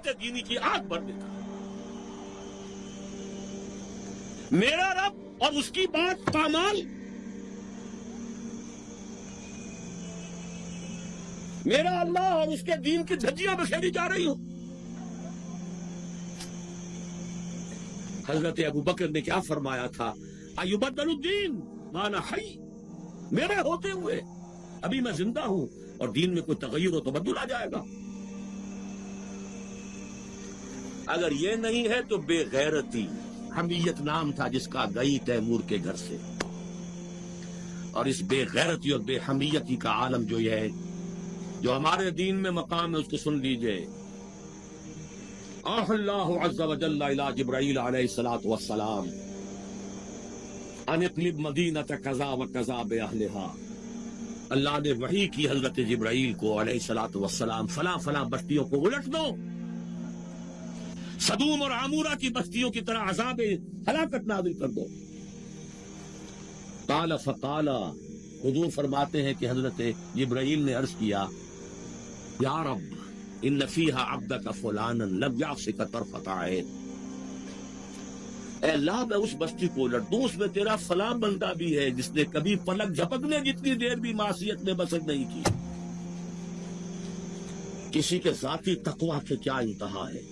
حمیت دینی کی آگ بھر دیتا ہے۔ میرا رب اور اس کی بات پامال، میرا اللہ اور اس کے دین کی دھجیاں بکھیری جا رہی ہوں۔ حضرت ابوبکر نے کیا فرمایا تھا؟ ایبدل الدین وانا حی، میرے ہوتے ہوئے ابھی میں زندہ ہوں اور دین میں کوئی تغیر و تبدل آ جائے گا؟ اگر یہ نہیں ہے تو بے غیرتی، حمیت نام تھا جس کا گئی تیمور کے گھر سے، اور اس بے غیرتی اور بے حمیتی کا عالم جو یہ ہے، جو ہمارے دین میں مقام ہے، اس کو سن لیجئے۔ آہ اللہ عز و جل الی جبرائیل علیہ الصلوۃ والسلام ان اقلب مدینۃ کذا و کذا باہلھا، اللہ نے وحی کی حضرت جبرائیل کو علیہ الصلوۃ والسلام، فلاں فلاں بستیوں کو الٹ دو، سدوم اور عمورہ کی بستیوں کی طرح عذاب ہلاکت نازل کر دو۔ قال فقال، حضور فرماتے ہیں کہ حضرت جبرائیل نے عرض کیا، یا رب ان فیہا عبدک فلانا لم یعصک طرفۃ عین، اے اللہ میں اس بستی کو الٹ دوں، اس میں تیرا فلاں بندہ بھی ہے جس نے کبھی پلک جھپکنے جتنی دیر بھی معصیت میں بسر نہیں کی۔ کسی کے ذاتی تقویٰ کے کیا انتہا ہے،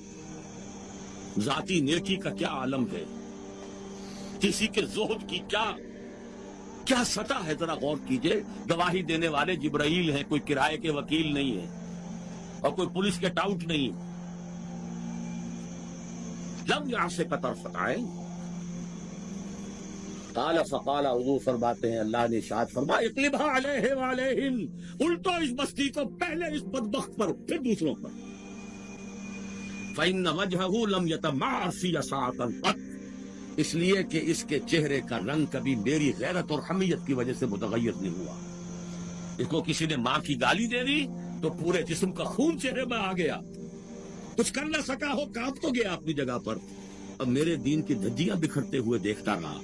ذاتی نیکی کا کیا عالم ہے، کسی کے زہد کی کیا سطح ہے، ذرا غور کیجئے۔ گواہی دینے والے جبرائیل ہیں، کوئی کرائے کے وکیل نہیں ہے اور کوئی پولیس کے ٹاؤٹ نہیں۔ لم یعصک طرفۃ عین، قال فقال، حضور فرماتے ہیں اللہ نے ارشاد فرمایا، اقلبھا علیہ وعلیہم، الٹو اس بستی کو، پہلے اس بدبخت پر پھر دوسروں پر۔ فإن وجہہ لم یتمعر فی ساعۃ قط، اس لیے کہ اس کے چہرے کا رنگ کبھی میری غیرت اور حمیت کی وجہ سے متغیر نہیں ہوا۔ اس کو کسی نے ماں کی گالی دے دی تو پورے جسم کا خون چہرے میں آ گیا، کچھ کر نہ سکا ہو، کانپ تو گیا اپنی جگہ پر۔ اب میرے دین کی دھجیاں بکھرتے ہوئے دیکھتا رہا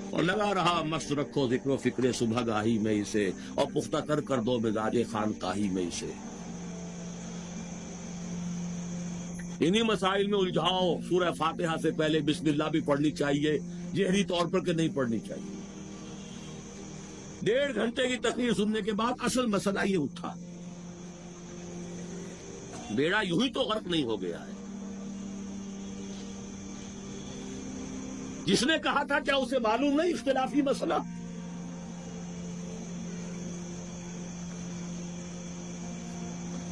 اور لگا رہا، مست رکھو ذکر و فکر صبح گاہی میں اسے، اور پختہ تر کر دو مزاج خانقاہی میں اسے۔ انہی مسائل میں الجھاؤ۔ سورہ فاتحہ سے پہلے بسم اللہ بھی پڑھنی چاہیے، جہری طور پر کہ نہیں پڑھنی چاہیے۔ 1.5 گھنٹے کی تقریر سننے کے بعد اصل مسئلہ یہ اٹھا، بیڑا یوں ہی تو غرق نہیں ہو گیا ہے۔ جس نے کہا تھا کیا اسے معلوم نہیں اختلافی مسئلہ؟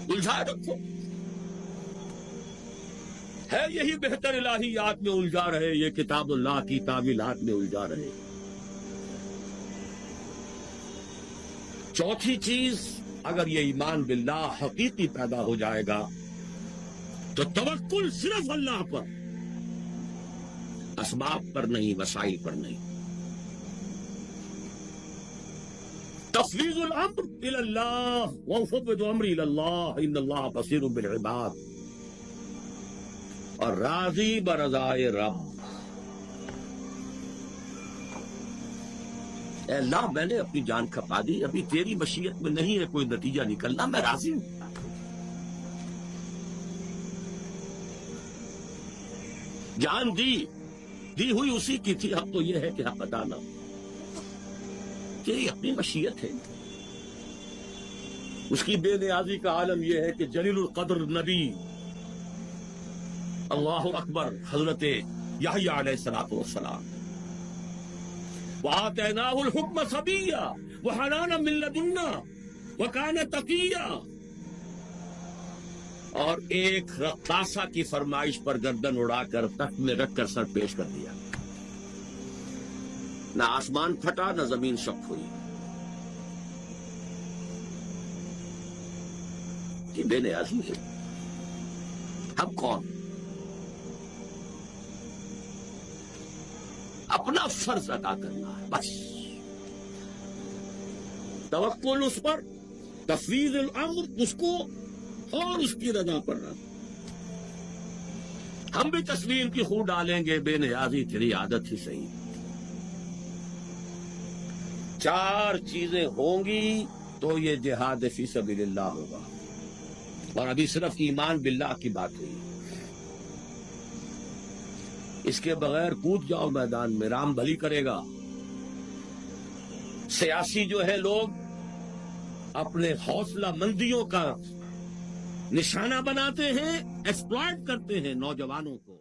الجھائے رکھو، ہے یہی بہتر الہیات میں الجھا رہے، یہ کتاب اللہ کی تعویلات میں الجھا رہے۔ چوتھی چیز، اگر یہ ایمان باللہ حقیقی پیدا ہو جائے گا تو توکل صرف اللہ پر، اسباب پر نہیں، وسائل پر نہیں۔ تفویض الامر الی اللہ، وافوض امری الی اللہ ان اللہ بصیر بالعباد، اور راضی برضائے رب۔ اے اللہ میں نے اپنی جان کھپا دی، ابھی تیری مشیت میں نہیں ہے کوئی نتیجہ نکلنا، میں راضی ہوں۔ جان دی ہوئی اسی کی تھی، اب تو یہ ہے کہ حق ادا نہ، تیری اپنی مشیت ہے۔ اس کی بے نیازی کا عالم یہ ہے کہ جلیل القدر نبی، اللہ اکبر، حضرت یحییٰ علیہ الصلوۃ والسلام، وآتیناہ الحکم صبیا وحنانا من لدنا وکان تقیا، اور ایک رقاصہ کی فرمائش پر گردن اڑا کر تخت میں رکھ کر سر پیش کر دیا، نہ آسمان پھٹا نہ زمین شق ہوئی۔ یہ بے نیازی ہے۔ ہم کون؟ اپنا فرض ادا کرنا ہے بس، توکل اس پر، تفویض الامر اس کو، اور اس کی رضا پر رہنا۔ ہم بھی تسلیم کی خون ڈالیں گے، بے نیازی تیری عادت ہی صحیح۔ 4 چیزیں ہوں گی تو یہ جہاد فی سبیل اللہ ہوگا، اور ابھی صرف ایمان باللہ کی بات ہوئی۔ اس کے بغیر کود جاؤ میدان میں، رام بھلی کرے گا۔ سیاسی جو ہے لوگ اپنے حوصلہ مندیوں کا نشانہ بناتے ہیں، ایکسپلائٹ کرتے ہیں نوجوانوں کو۔